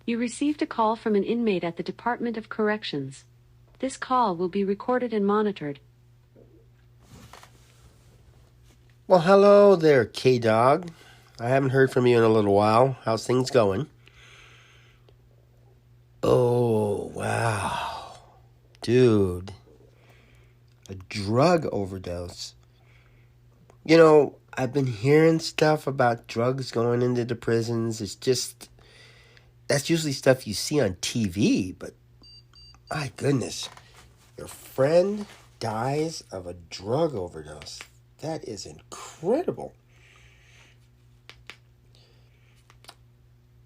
You received a call from an inmate at the Department of Corrections. This call will be recorded and monitored. Well, hello there, K-Dog. I haven't heard from you in a little while. How's things going? Oh, wow. Dude. A drug overdose. You know, I've been hearing stuff about drugs going into the prisons. It's just, that's usually stuff you see on TV, but my goodness. Your friend dies of a drug overdose. That is incredible.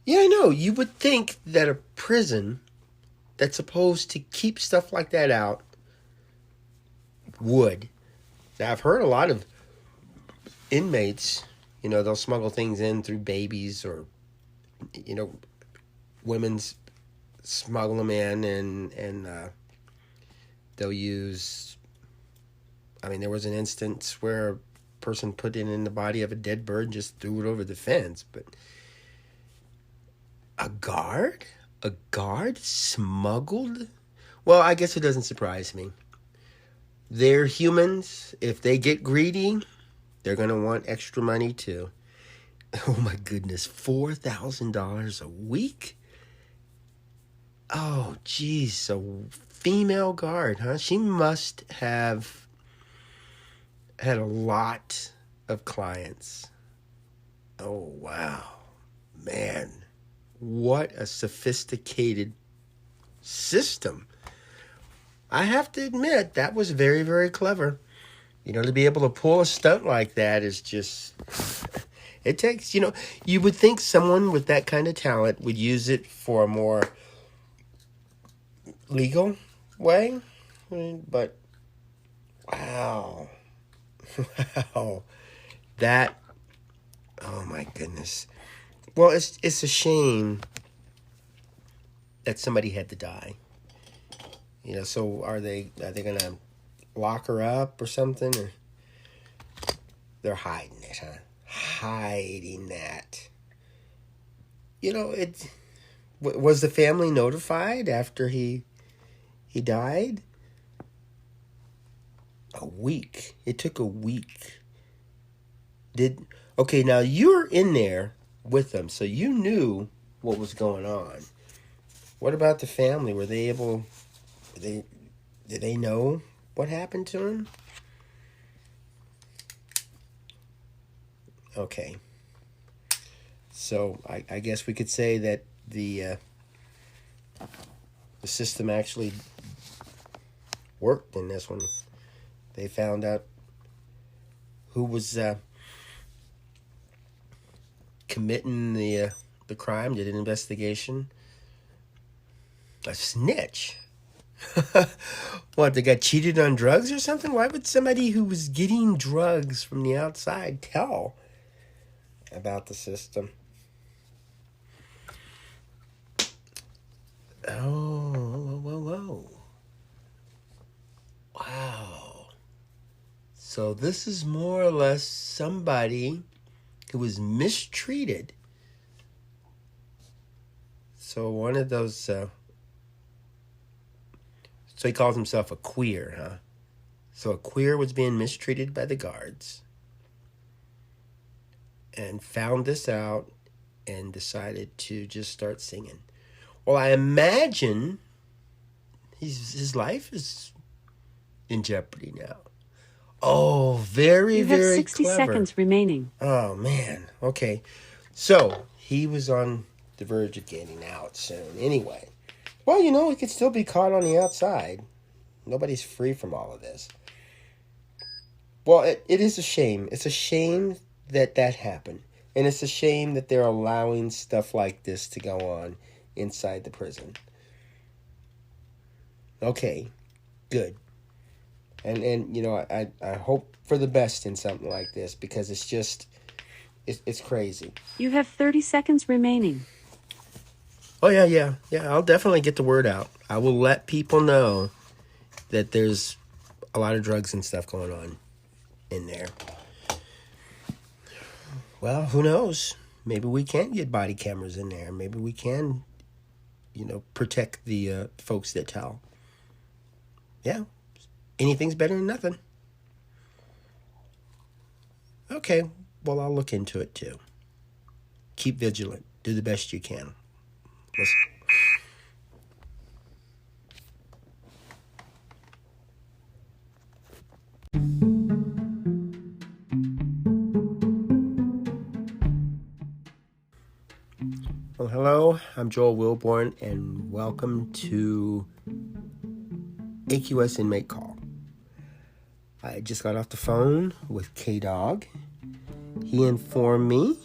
Yeah, I know. You would think that a prison that's supposed to keep stuff like that out would. Now, I've heard a lot of inmates, they'll smuggle things in through babies or, women's smuggle them in and they'll use, there was an instance where a person put it in the body of a dead bird and just threw it over the fence. But a guard? A guard smuggled? Well, I guess it doesn't surprise me. They're humans. If they get greedy, they're going to want extra money too. Oh my goodness, $4,000 a week? Oh, geez, a female guard, huh? She must have had a lot of clients. Oh, wow. Man, what a sophisticated system. I have to admit, that was very, very clever. To be able to pull a stunt like that is just... It takes, you would think someone with that kind of talent would use it for a more legal way. But, wow. Wow. That, oh my goodness. Well, it's a shame that somebody had to die. So are they going to lock her up or something? Or they're hiding it, huh? Hiding that. Was the family notified after he died? A week. It took a week. Okay, now you're in there with them, so you knew what was going on. What about the family? Were they able... Did they know what happened to him? Okay. So I guess we could say that the system actually worked in this one. They found out who was committing the crime, did an investigation. A snitch. What, they got cheated on drugs or something? Why would somebody who was getting drugs from the outside tell about the system? Oh, whoa. Wow. So this is more or less somebody who was mistreated. So one of those... So he calls himself a queer, huh? So a queer was being mistreated by the guards and found this out and decided to just start singing. Well, I imagine his life is in jeopardy now. Oh, very, very clever. You have 60 seconds remaining. Oh, man. Okay. So he was on the verge of getting out soon. Anyway. Well, he could still be caught on the outside. Nobody's free from all of this. Well, it is a shame. It's a shame that happened. And it's a shame that they're allowing stuff like this to go on inside the prison. Okay, good. And I hope for the best in something like this because it's just, it's crazy. You have 30 seconds remaining. Oh, yeah. I'll definitely get the word out. I will let people know that there's a lot of drugs and stuff going on in there. Well, who knows? Maybe we can get body cameras in there. Maybe we can protect the folks that tell. Yeah, anything's better than nothing. Okay, well, I'll look into it too. Keep vigilant. Do the best you can. Listen. Well, hello, I'm Joel Wilborn, and welcome to AQS Inmate Call. I just got off the phone with K-Dog. He informed me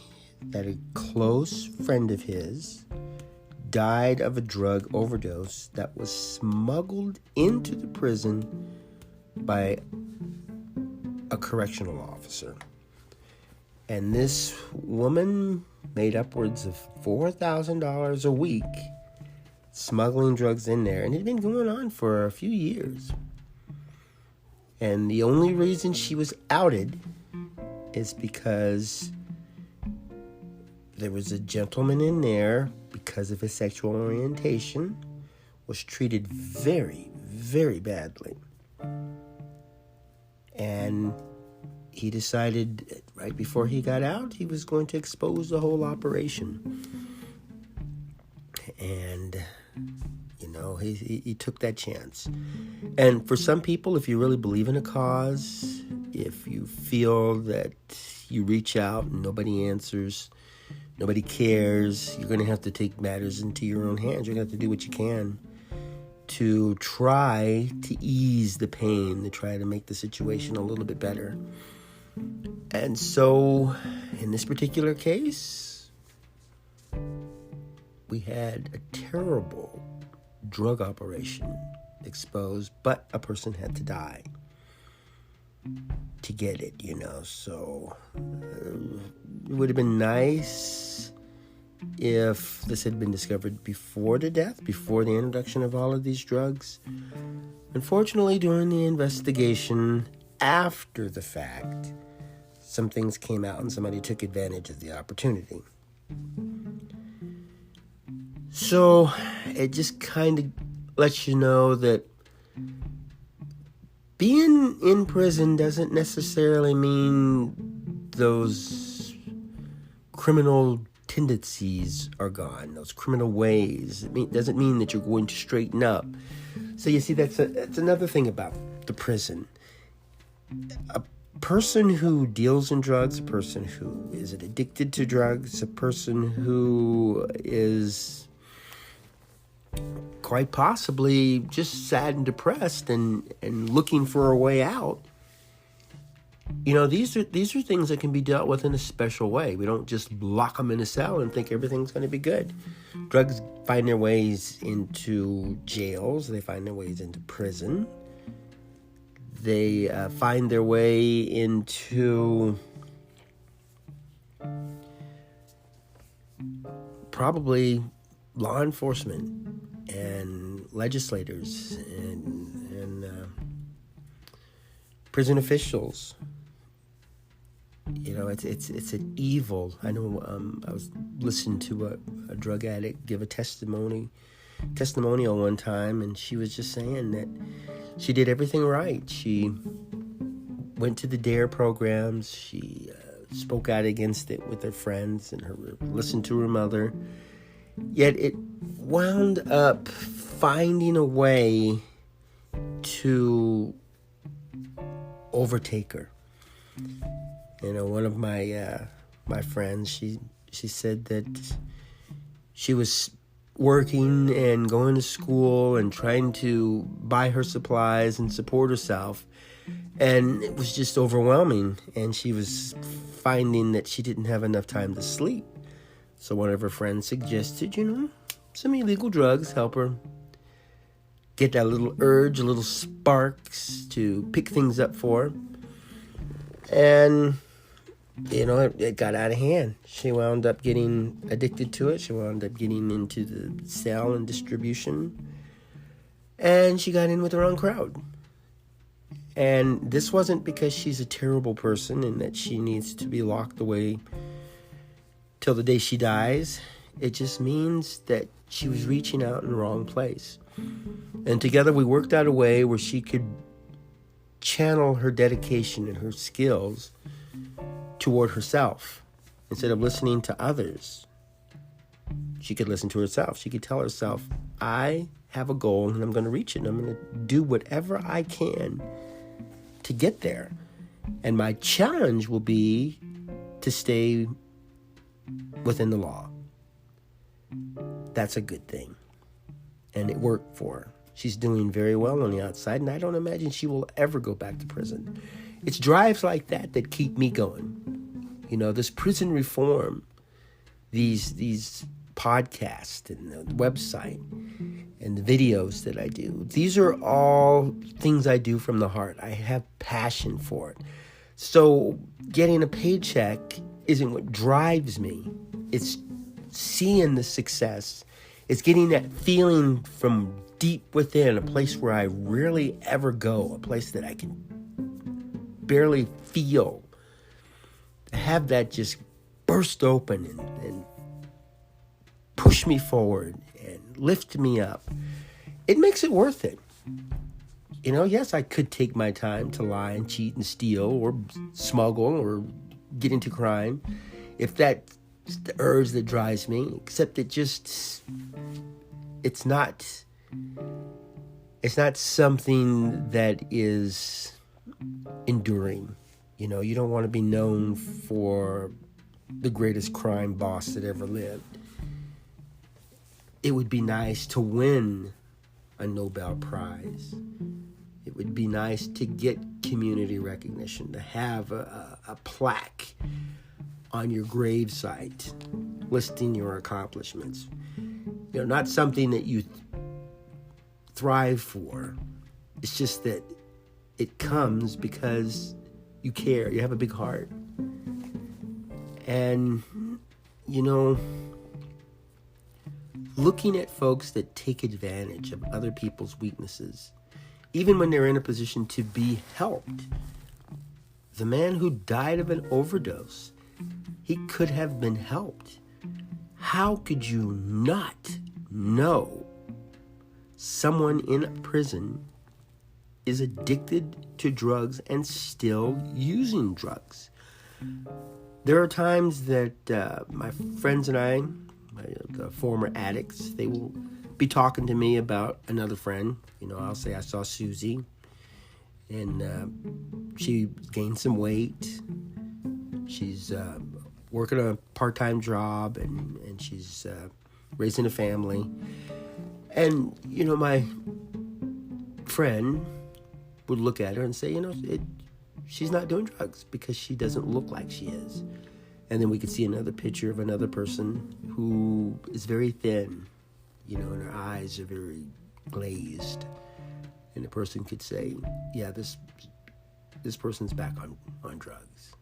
that a close friend of his died of a drug overdose that was smuggled into the prison by a correctional officer. And this woman made upwards of $4,000 a week smuggling drugs in there. And it had been going on for a few years. And the only reason she was outed is because there was a gentleman in there, because of his sexual orientation, was treated very, very badly. And he decided right before he got out, he was going to expose the whole operation. And, he took that chance. And for some people, if you really believe in a cause, if you feel that you reach out and nobody answers, nobody cares, you're going to have to take matters into your own hands. You're going to have to do what you can to try to ease the pain, to try to make the situation a little bit better. And so, in this particular case, we had a terrible drug operation exposed, but a person had to die to get it, So, it would have been nice if this had been discovered before the death, before the introduction of all of these drugs. Unfortunately, during the investigation, after the fact, some things came out and somebody took advantage of the opportunity. So it just kind of lets you know that being in prison doesn't necessarily mean those criminal tendencies are gone, those criminal ways. It doesn't mean that you're going to straighten up. So you see, that's another thing about the prison. A person who deals in drugs, a person who is addicted to drugs, a person who is quite possibly just sad and depressed and looking for a way out. These are things that can be dealt with in a special way. We don't just lock them in a cell and think everything's going to be good. Drugs find their ways into jails. They find their ways into prison. They find their way into probably law enforcement and legislators and prison officials. It's an evil. I know. I was listening to a drug addict give a testimonial one time, and she was just saying that she did everything right. She went to the DARE programs. She spoke out against it with her friends and listened to her mother. Yet it wound up finding a way to overtake her. One of my friends, she said that she was working and going to school and trying to buy her supplies and support herself, and it was just overwhelming, and she was finding that she didn't have enough time to sleep. So one of her friends suggested, some illegal drugs help her get that little urge, a little sparks to pick things up for her. And, it got out of hand. She wound up getting addicted to it. She wound up getting into the sale and distribution. And she got in with the wrong crowd. And this wasn't because she's a terrible person and that she needs to be locked away till the day she dies. It just means that she was reaching out in the wrong place. And together we worked out a way where she could channel her dedication and her skills toward herself. Instead of listening to others, she could listen to herself. She could tell herself, I have a goal and I'm going to reach it. And I'm going to do whatever I can to get there. And my challenge will be to stay within the law. That's a good thing. And it worked for her. She's doing very well on the outside, and I don't imagine she will ever go back to prison. It's drives like that that keep me going. You know, this prison reform, these podcasts and the website and the videos that I do, these are all things I do from the heart. I have passion for it. So getting a paycheck isn't what drives me. It's seeing the success. It's getting that feeling from deep within, a place where I rarely ever go, a place that I can barely feel. Have that just burst open and push me forward and lift me up. It makes it worth it. You know, yes, I could take my time to lie and cheat and steal or smuggle or get into crime if that's the urge that drives me, except it's not something that is enduring. You know, you don't want to be known for the greatest crime boss that ever lived. It would be nice to win a Nobel Prize. It would be nice to get community recognition, to have a plaque on your gravesite listing your accomplishments. You know, not something that you thrive for. It's just that it comes because you care. You have a big heart. And, you know, looking at folks that take advantage of other people's weaknesses, even when they're in a position to be helped. The man who died of an overdose, he could have been helped. How could you not know someone in a prison is addicted to drugs and still using drugs? There are times that my friends and I, the former addicts, they will be talking to me about another friend. You know, I'll say I saw Susie, and she gained some weight. She's working a part-time job, and she's raising a family. And, you know, my friend would look at her and say, you know, she's not doing drugs because she doesn't look like she is. And then we could see another picture of another person who is very thin, you know, and her eyes are very glazed. And the person could say, yeah, this person's back on drugs.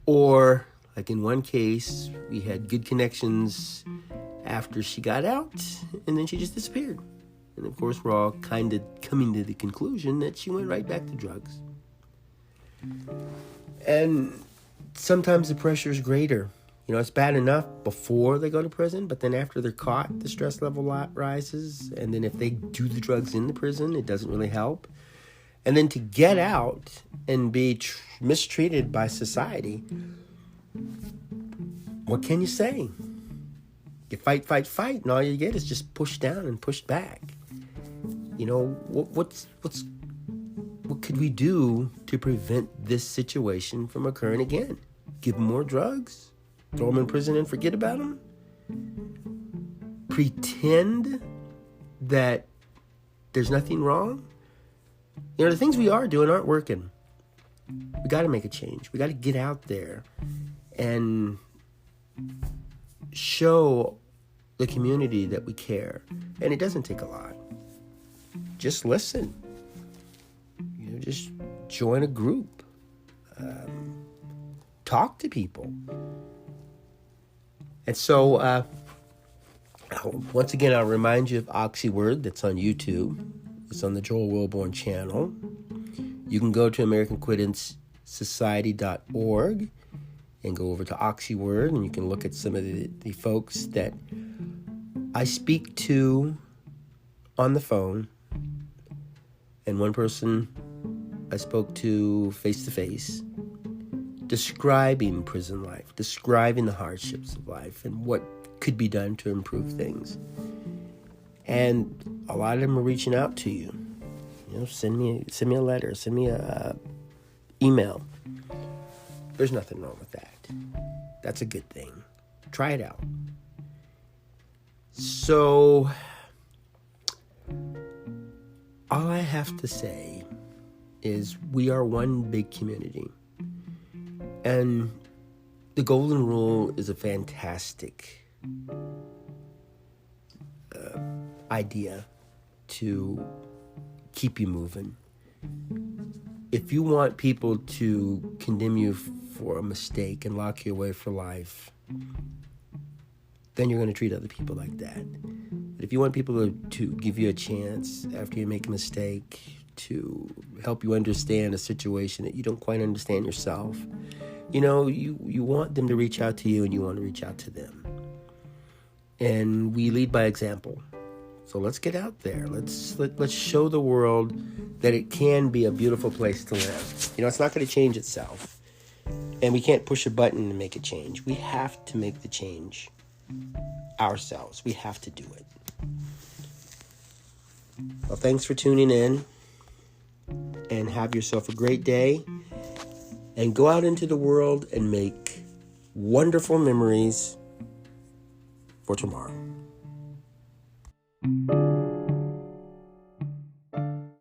Or, like in one case, we had good connections after she got out, and then she just disappeared. And of course, we're all kind of coming to the conclusion that she went right back to drugs. And sometimes the pressure is greater. You know, it's bad enough before they go to prison, but then after they're caught, the stress level rises. And then if they do the drugs in the prison, it doesn't really help. And then to get out and be mistreated by society, what can you say? You fight, and all you get is just pushed down and pushed back. You know, what could we do to prevent this situation from occurring again? Give them more drugs? Throw them in prison and forget about them? Pretend that there's nothing wrong? You know, the things we are doing aren't working. We got to make a change. We got to get out there and show the community that we care. And it doesn't take a lot. Just listen. You know, just join a group. Talk to people. And so, once again, I'll remind you of OxyWord that's on YouTube. It's on the Joel Wilborn channel. You can go to AmericanQuittingSociety.org and go over to OxyWord, and you can look at some of the folks that I speak to on the phone. And one person I spoke to face-to-face, describing prison life, describing the hardships of life and what could be done to improve things. And a lot of them are reaching out to you. Send me a letter, send me a email. There's nothing wrong with that. That's a good thing. Try it out. So, all I have to say is we are one big community. And the Golden Rule is a fantastic idea to keep you moving. If you want people to condemn you for a mistake and lock you away for life, then you're going to treat other people like that. But if you want people to give you a chance after you make a mistake, to help you understand a situation that you don't quite understand yourself, you want them to reach out to you, and you want to reach out to them. And we lead by example. So let's get out there. Let's show the world that it can be a beautiful place to live. It's not going to change itself. And we can't push a button to make it change. We have to make the change ourselves. We have to do it. Well, thanks for tuning in. And have yourself a great day. And go out into the world and make wonderful memories for tomorrow.